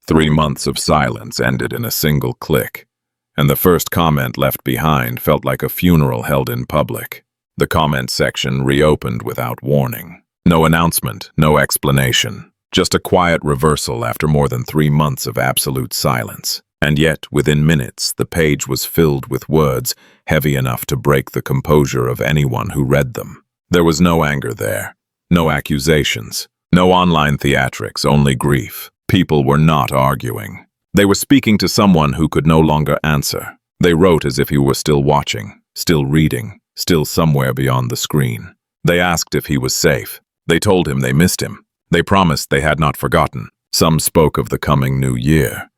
3 months of silence ended in a single click, and the first comment left behind felt like a funeral held in public. The comment section reopened without warning. No announcement, no explanation. Just a quiet reversal after more than 3 months of absolute silence. And yet, within minutes, the page was filled with words heavy enough to break the composure of anyone who read them. There was no anger there, no accusations, no online theatrics, only grief. People were not arguing. They were speaking to someone who could no longer answer. They wrote as if he were still watching, still reading, still somewhere beyond the screen. They asked if he was safe. They told him they missed him. They promised they had not forgotten. Some spoke of the coming new year,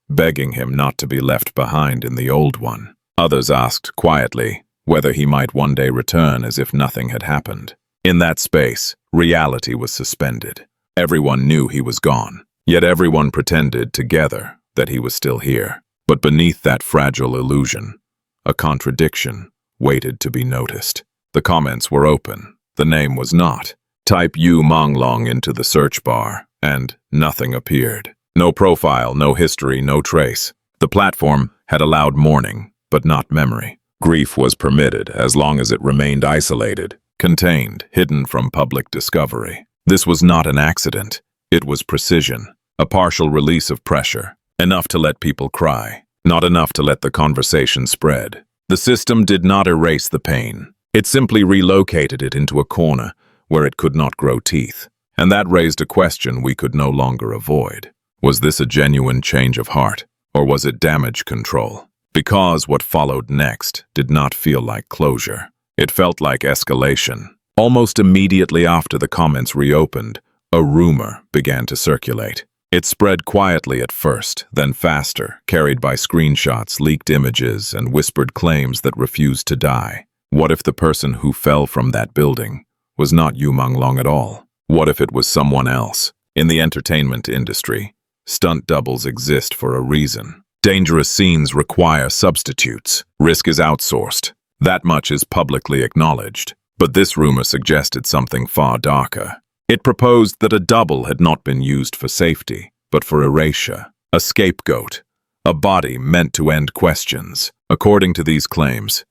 begging him not to be left behind in the old one. Others asked, quietly, whether he might one day return as if nothing had happened. In that space, reality was suspended. Everyone knew he was gone. Yet everyone pretended together that he was still here. But beneath that fragile illusion, a contradiction waited to be noticed. The comments were open. The name was not. Type Yu Menglong into the search bar, and nothing appeared. No profile, no history, no trace. The platform had allowed mourning, but not memory. Grief was permitted as long as it remained isolated, contained, hidden from public discovery. This was not an accident. It was precision. A partial release of pressure, enough to let people cry, not enough to let the conversation spread. The system did not erase the pain. It simply relocated it into a corner where it could not grow teeth. And that raised a question we could no longer avoid. Was this a genuine change of heart, or was it damage control? Because what followed next did not feel like closure. It felt like escalation. Almost immediately after the comments reopened, a rumor began to circulate. It spread quietly at first, then faster, carried by screenshots, leaked images, and whispered claims that refused to die. What if the person who fell from that building was not Yu Menglong at all? What if it was someone else? In the entertainment industry, stunt doubles exist for a reason. Dangerous scenes require substitutes. Risk is outsourced. That much is publicly acknowledged. But this rumor suggested something far darker. It proposed that a double had not been used for safety, but for erasure, a scapegoat, a body meant to end questions. According to these claims,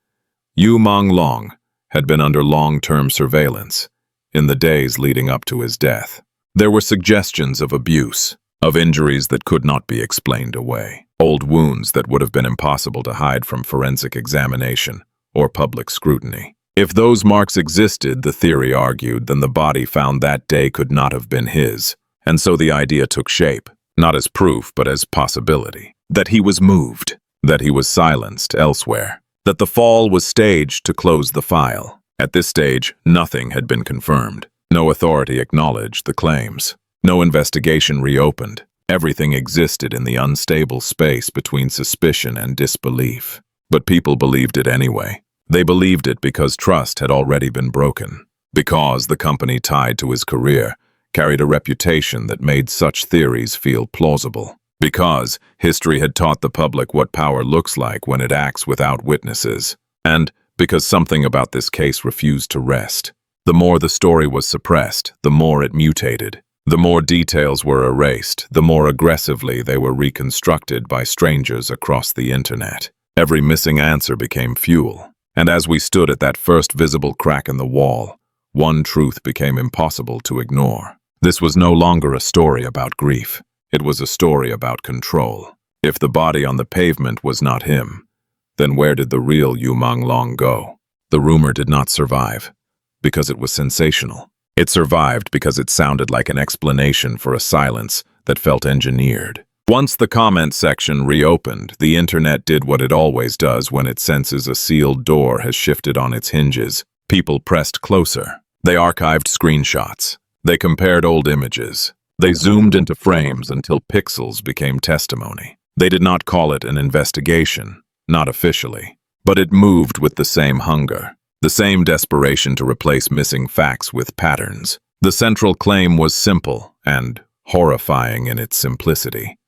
Yu Menglong had been under long-term surveillance in the days leading up to his death. There were suggestions of abuse, of injuries that could not be explained away, old wounds that would have been impossible to hide from forensic examination or public scrutiny. If those marks existed, the theory argued, then the body found that day could not have been his. And so the idea took shape, not as proof but as possibility. That he was moved, that he was silenced elsewhere, that the fall was staged to close the file. At this stage, nothing had been confirmed. No authority acknowledged the claims. No investigation reopened. Everything existed in the unstable space between suspicion and disbelief. But people believed it anyway. They believed it because trust had already been broken, because the company tied to his career carried a reputation that made such theories feel plausible, because history had taught the public what power looks like when it acts without witnesses, and because something about this case refused to rest. The more the story was suppressed, the more it mutated. The more details were erased, the more aggressively they were reconstructed by strangers across the internet. Every missing answer became fuel. And as we stood at that first visible crack in the wall, one truth became impossible to ignore. This was no longer a story about grief. It was a story about control. If the body on the pavement was not him, then where did the real Yu Menglong go? The rumor did not survive, because it was sensational. It survived because it sounded like an explanation for a silence that felt engineered. Once the comment section reopened, the internet did what it always does when it senses a sealed door has shifted on its hinges. People pressed closer. They archived screenshots. They compared old images. They zoomed into frames until pixels became testimony. They did not call it an investigation, not officially, but it moved with the same hunger, the same desperation to replace missing facts with patterns. The central claim was simple and horrifying in its simplicity.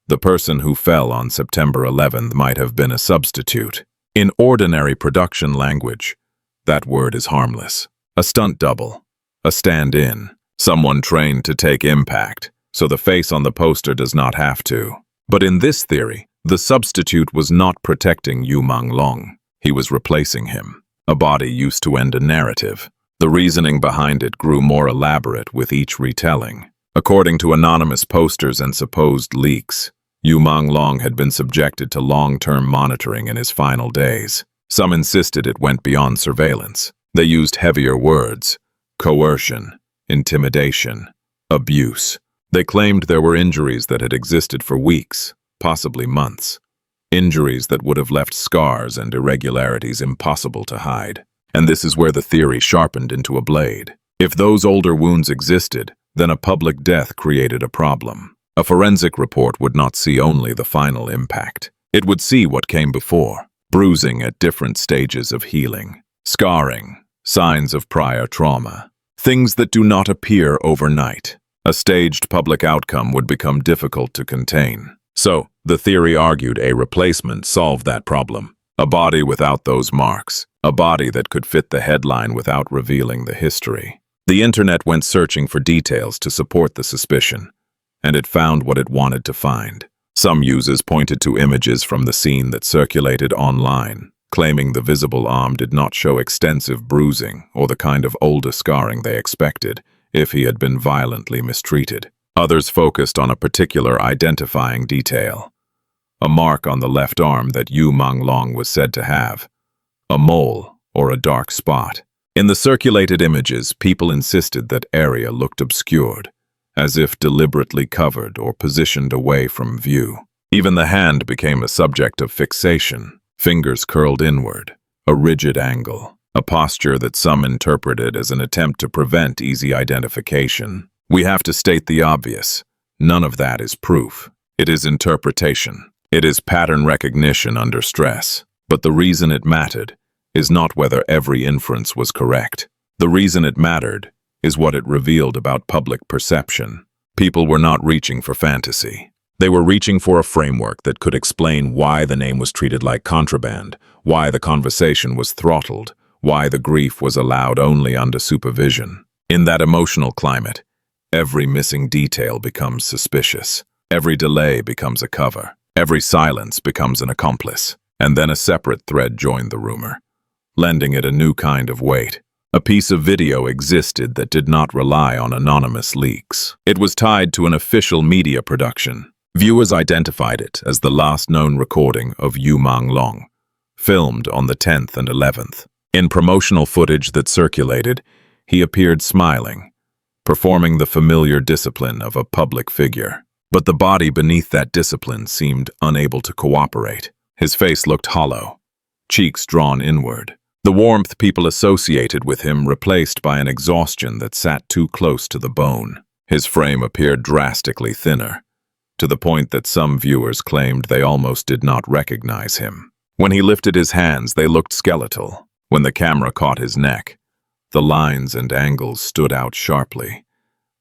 The person who fell on September 11th might have been a substitute. In ordinary production language, that word is harmless. A stunt double, a stand-in, someone trained to take impact, so the face on the poster does not have to. But in this theory, the substitute was not protecting Yu Menglong. He was replacing him. A body used to end a narrative. The reasoning behind it grew more elaborate with each retelling. According to anonymous posters and supposed leaks, Yu Menglong had been subjected to long-term monitoring in his final days. Some insisted it went beyond surveillance. They used heavier words: coercion, intimidation, abuse. They claimed there were injuries that had existed for weeks, possibly months. Injuries that would have left scars and irregularities impossible to hide. And this is where the theory sharpened into a blade. If those older wounds existed, then a public death created a problem. A forensic report would not see only the final impact. It would see what came before: bruising at different stages of healing, scarring, signs of prior trauma, things that do not appear overnight. A staged public outcome would become difficult to contain. So, the theory argued a replacement solved that problem. A body without those marks. A body that could fit the headline without revealing the history. The internet went searching for details to support the suspicion, and it found what it wanted to find. Some users pointed to images from the scene that circulated online, claiming the visible arm did not show extensive bruising or the kind of older scarring they expected if he had been violently mistreated. Others focused on a particular identifying detail: a mark on the left arm that Yu Menglong was said to have, a mole or a dark spot. In the circulated images, people insisted that area looked obscured, as if deliberately covered or positioned away from view. Even the hand became a subject of fixation, fingers curled inward, a rigid angle, a posture that some interpreted as an attempt to prevent easy identification. We have to state the obvious: none of that is proof. It is interpretation. It is pattern recognition under stress. But the reason it mattered is not whether every inference was correct. The reason it mattered is what it revealed about public perception. People were not reaching for fantasy. They were reaching for a framework that could explain why the name was treated like contraband, why the conversation was throttled, why the grief was allowed only under supervision. In that emotional climate, every missing detail becomes suspicious. Every delay becomes a cover. Every silence becomes an accomplice. And then a separate thread joined the rumor, lending it a new kind of weight. A piece of video existed that did not rely on anonymous leaks. It was tied to an official media production. Viewers identified it as the last known recording of Yu Menglong, filmed on the 10th and 11th. In promotional footage that circulated, he appeared smiling, performing the familiar discipline of a public figure. But the body beneath that discipline seemed unable to cooperate. His face looked hollow, cheeks drawn inward. The warmth people associated with him replaced by an exhaustion that sat too close to the bone. His frame appeared drastically thinner, to the point that some viewers claimed they almost did not recognize him. When he lifted his hands, they looked skeletal. When the camera caught his neck, the lines and angles stood out sharply,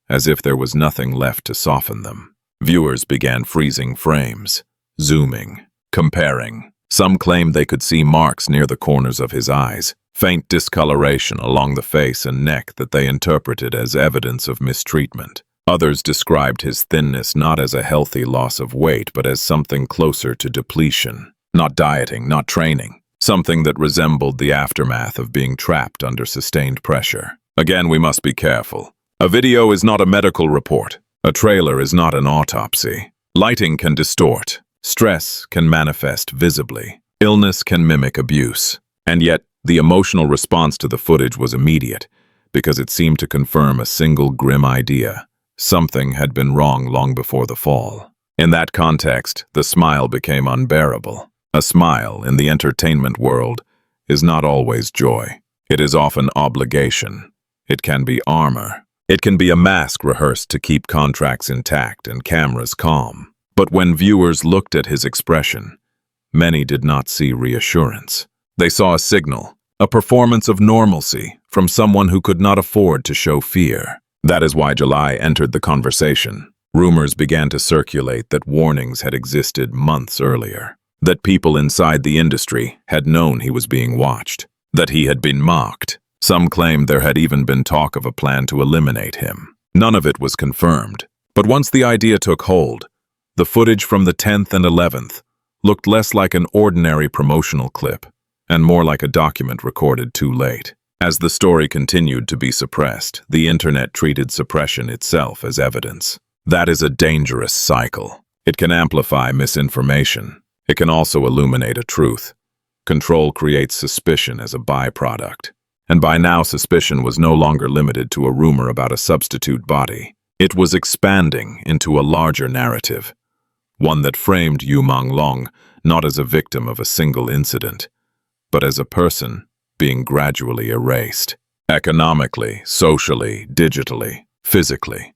as if there was nothing left to soften them. Viewers began freezing frames, zooming, comparing. Some claimed they could see marks near the corners of his eyes, faint discoloration along the face and neck that they interpreted as evidence of mistreatment. Others described his thinness not as a healthy loss of weight, but as something closer to depletion. Not dieting, not training. Something that resembled the aftermath of being trapped under sustained pressure. Again, we must be careful. A video is not a medical report. A trailer is not an autopsy. Lighting can distort. Stress can manifest visibly. Illness can mimic abuse. And yet, the emotional response to the footage was immediate, because it seemed to confirm a single grim idea. Something had been wrong long before the fall. In that context, the smile became unbearable. A smile, in the entertainment world, is not always joy. It is often obligation. It can be armor. It can be a mask rehearsed to keep contracts intact and cameras calm. But when viewers looked at his expression, many did not see reassurance. They saw a signal, a performance of normalcy from someone who could not afford to show fear. That is why July entered the conversation. Rumors began to circulate that warnings had existed months earlier, that people inside the industry had known he was being watched, that he had been mocked. Some claimed there had even been talk of a plan to eliminate him. None of it was confirmed, But once the idea took hold, the footage from the 10th and 11th looked less like an ordinary promotional clip and more like a document recorded too late. As the story continued to be suppressed, the internet treated suppression itself as evidence. That is a dangerous cycle. It can amplify misinformation. It can also illuminate a truth. Control creates suspicion as a byproduct. And by now, suspicion was no longer limited to a rumor about a substitute body. It was expanding into a larger narrative, one that framed Yu Menglong not as a victim of a single incident, but as a person being gradually erased. Economically, socially, digitally, physically.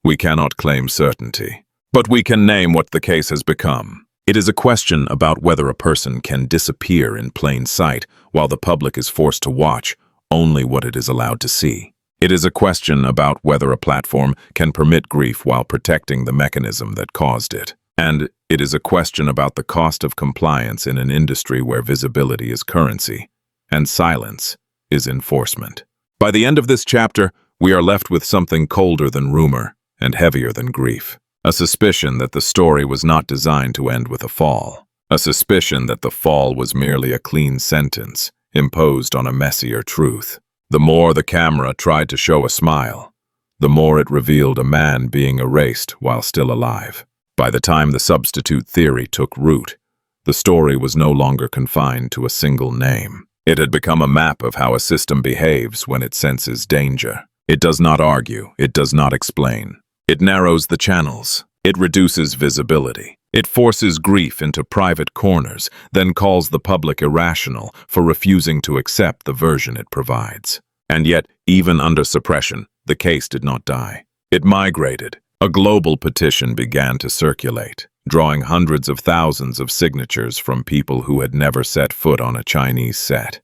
We cannot claim certainty, but we can name what the case has become. It is a question about whether a person can disappear in plain sight while the public is forced to watch only what it is allowed to see. It is a question about whether a platform can permit grief while protecting the mechanism that caused it. And it is a question about the cost of compliance in an industry where visibility is currency and silence is enforcement. By the end of this chapter, we are left with something colder than rumor and heavier than grief. A suspicion that the story was not designed to end with a fall. A suspicion that the fall was merely a clean sentence imposed on a messier truth. The more the camera tried to show a smile, the more it revealed a man being erased while still alive. By the time the substitute theory took root, the story was no longer confined to a single name. It had become a map of how a system behaves when it senses danger. It does not argue, it does not explain. It narrows the channels. It reduces visibility. It forces grief into private corners, then calls the public irrational for refusing to accept the version it provides. And yet, even under suppression, the case did not die. It migrated. A global petition began to circulate, drawing hundreds of thousands of signatures from people who had never set foot on a Chinese set,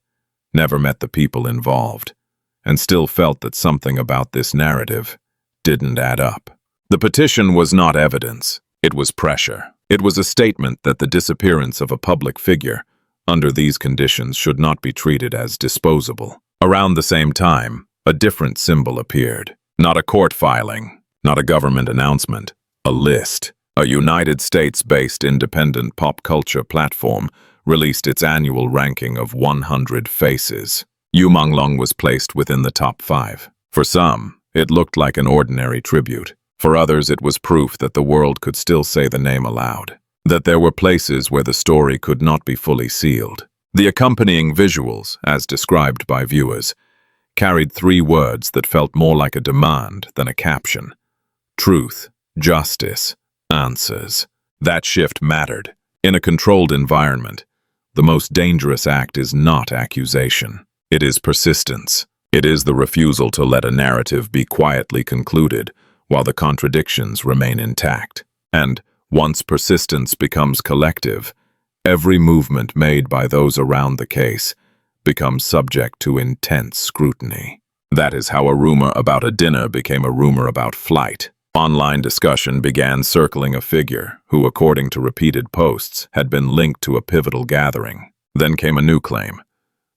never met the people involved, and still felt that something about this narrative didn't add up. The petition was not evidence. It was pressure. It was a statement that the disappearance of a public figure under these conditions should not be treated as disposable. Around the same time, a different symbol appeared. Not a court filing, not a government announcement, a list. A United States-based independent pop culture platform released its annual ranking of 100 faces. Yu Menglong was placed within the top 5. For some, it looked like an ordinary tribute. For others, it was proof that the world could still say the name aloud, that there were places where the story could not be fully sealed. The accompanying visuals, as described by viewers, carried 3 words that felt more like a demand than a caption. Truth, justice, answers. That shift mattered. In a controlled environment, the most dangerous act is not accusation. It is persistence. It is the refusal to let a narrative be quietly concluded while the contradictions remain intact. And once persistence becomes collective, every movement made by those around the case becomes subject to intense scrutiny. That is how a rumor about a dinner became a rumor about flight. Online discussion began circling a figure who, according to repeated posts, had been linked to a pivotal gathering. Then came a new claim,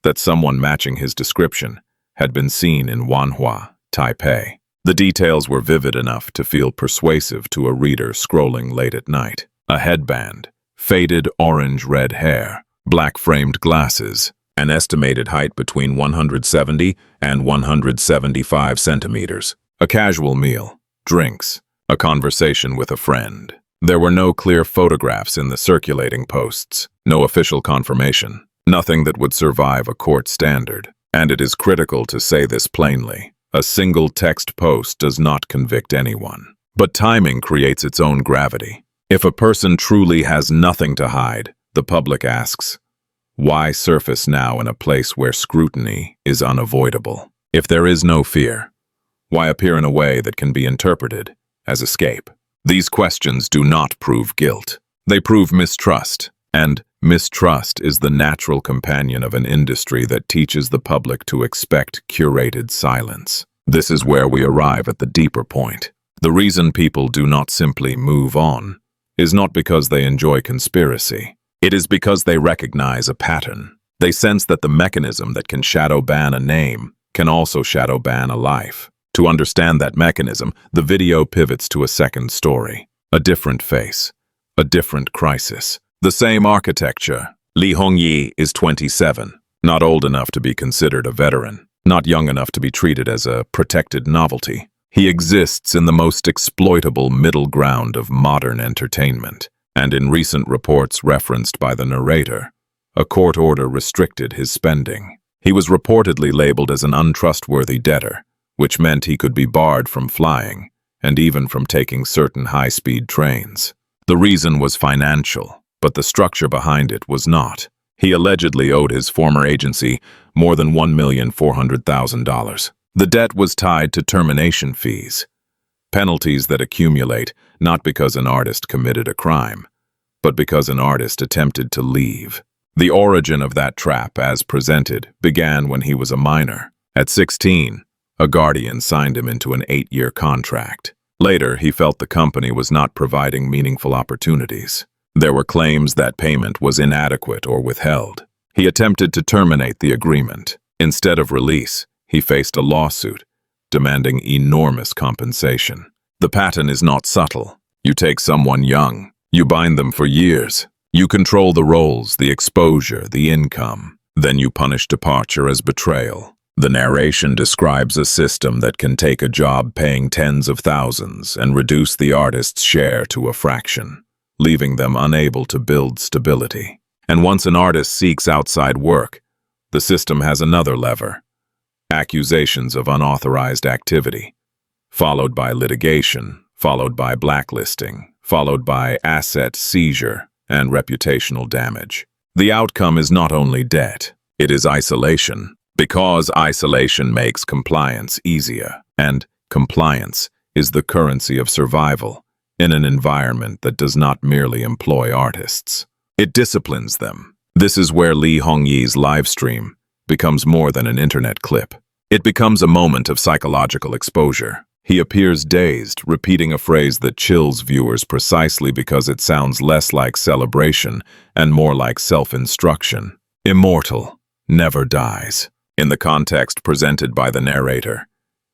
that someone matching his description had been seen in Wanhua, Taipei. The details were vivid enough to feel persuasive to a reader scrolling late at night. A headband, faded orange-red hair, black-framed glasses, an estimated height between 170 and 175 centimeters. A casual meal, drinks, a conversation with a friend. There were no clear photographs in the circulating posts, no official confirmation, nothing that would survive a court standard. And it is critical to say this plainly. A single text post does not convict anyone. But timing creates its own gravity. If a person truly has nothing to hide, the public asks, why surface now in a place where scrutiny is unavoidable? If there is no fear, why appear in a way that can be interpreted as escape? These questions do not prove guilt. They prove mistrust. And mistrust is the natural companion of an industry that teaches the public to expect curated silence. This is where we arrive at the deeper point. The reason people do not simply move on is not because they enjoy conspiracy. It is because they recognize a pattern. They sense that the mechanism that can shadow ban a name can also shadow ban a life. To understand that mechanism, the video pivots to a second story. A different face. A different crisis. The same architecture. Li Hongyi is 27, not old enough to be considered a veteran, not young enough to be treated as a protected novelty. He exists in the most exploitable middle ground of modern entertainment, and in recent reports referenced by the narrator, a court order restricted his spending. He was reportedly labeled as an untrustworthy debtor, which meant he could be barred from flying, and even from taking certain high-speed trains. The reason was financial, but the structure behind it was not. He allegedly owed his former agency more than $1,400,000. The debt was tied to termination fees, penalties that accumulate not because an artist committed a crime, but because an artist attempted to leave. The origin of that trap, as presented, began when he was a minor. At 16, a guardian signed him into an 8-year contract. Later, he felt the company was not providing meaningful opportunities. There were claims that payment was inadequate or withheld. He attempted to terminate the agreement. Instead of release, he faced a lawsuit, demanding enormous compensation. The pattern is not subtle. You take someone young, you bind them for years. You control the roles, the exposure, the income. Then you punish departure as betrayal. The narration describes a system that can take a job paying tens of thousands and reduce the artist's share to a fraction, leaving them unable to build stability. And once an artist seeks outside work, the system has another lever: accusations of unauthorized activity, followed by litigation, followed by blacklisting, followed by asset seizure and reputational damage. The outcome is not only debt, it is isolation, because isolation makes compliance easier, and compliance is the currency of survival in an environment that does not merely employ artists. It disciplines them. This is where Li Hongyi's live stream becomes more than an internet clip. It becomes a moment of psychological exposure. He appears dazed, repeating a phrase that chills viewers precisely because it sounds less like celebration and more like self-instruction. Immortal, never dies. In the context presented by the narrator,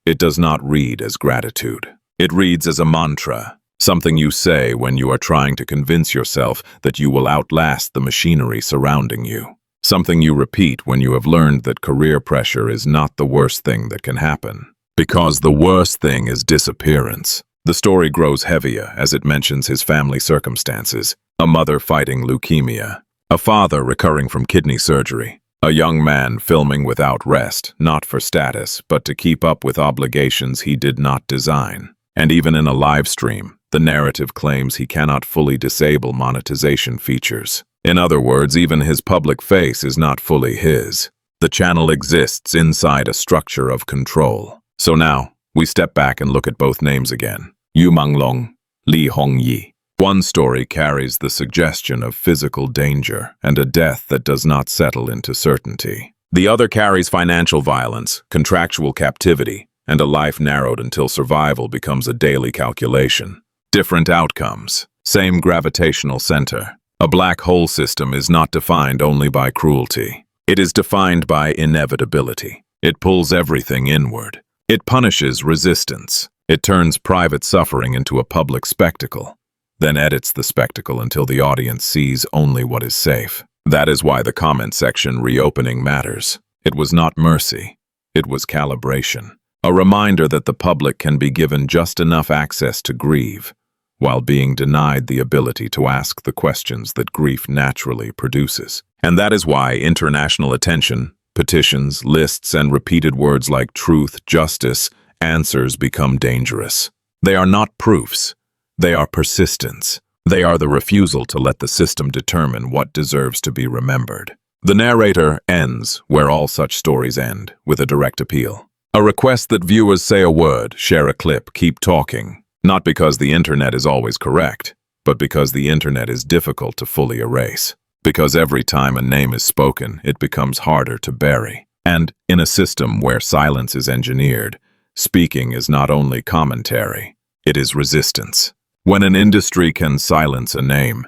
it does not read as gratitude. It reads as a mantra, something you say when you are trying to convince yourself that you will outlast the machinery surrounding you. Something you repeat when you have learned that career pressure is not the worst thing that can happen. Because the worst thing is disappearance. The story grows heavier as it mentions his family circumstances: a mother fighting leukemia, a father recovering from kidney surgery, a young man filming without rest, not for status, but to keep up with obligations he did not design. And even in a live stream, the narrative claims he cannot fully disable monetization features. In other words, even his public face is not fully his. The channel exists inside a structure of control. So now, we step back and look at both names again. Yu Menglong, Li Hongyi. One story carries the suggestion of physical danger and a death that does not settle into certainty. The other carries financial violence, contractual captivity, and a life narrowed until survival becomes a daily calculation. Different outcomes, same gravitational center. A black hole system is not defined only by cruelty. It is defined by inevitability. It pulls everything inward. It punishes resistance. It turns private suffering into a public spectacle, then edits the spectacle until the audience sees only what is safe. That is why the comment section reopening matters. It was not mercy. It was calibration. A reminder that the public can be given just enough access to grieve, while being denied the ability to ask the questions that grief naturally produces. And that is why international attention, petitions, lists, and repeated words like truth, justice, answers become dangerous. They are not proofs. They are persistence. They are the refusal to let the system determine what deserves to be remembered. The narrator ends where all such stories end, with a direct appeal. A request that viewers say a word, share a clip, keep talking. Not because the internet is always correct, but because the internet is difficult to fully erase. Because every time a name is spoken, it becomes harder to bury. And in a system where silence is engineered, speaking is not only commentary, it is resistance. When an industry can silence a name,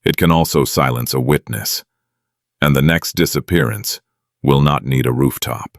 it can also silence a witness. And the next disappearance will not need a rooftop.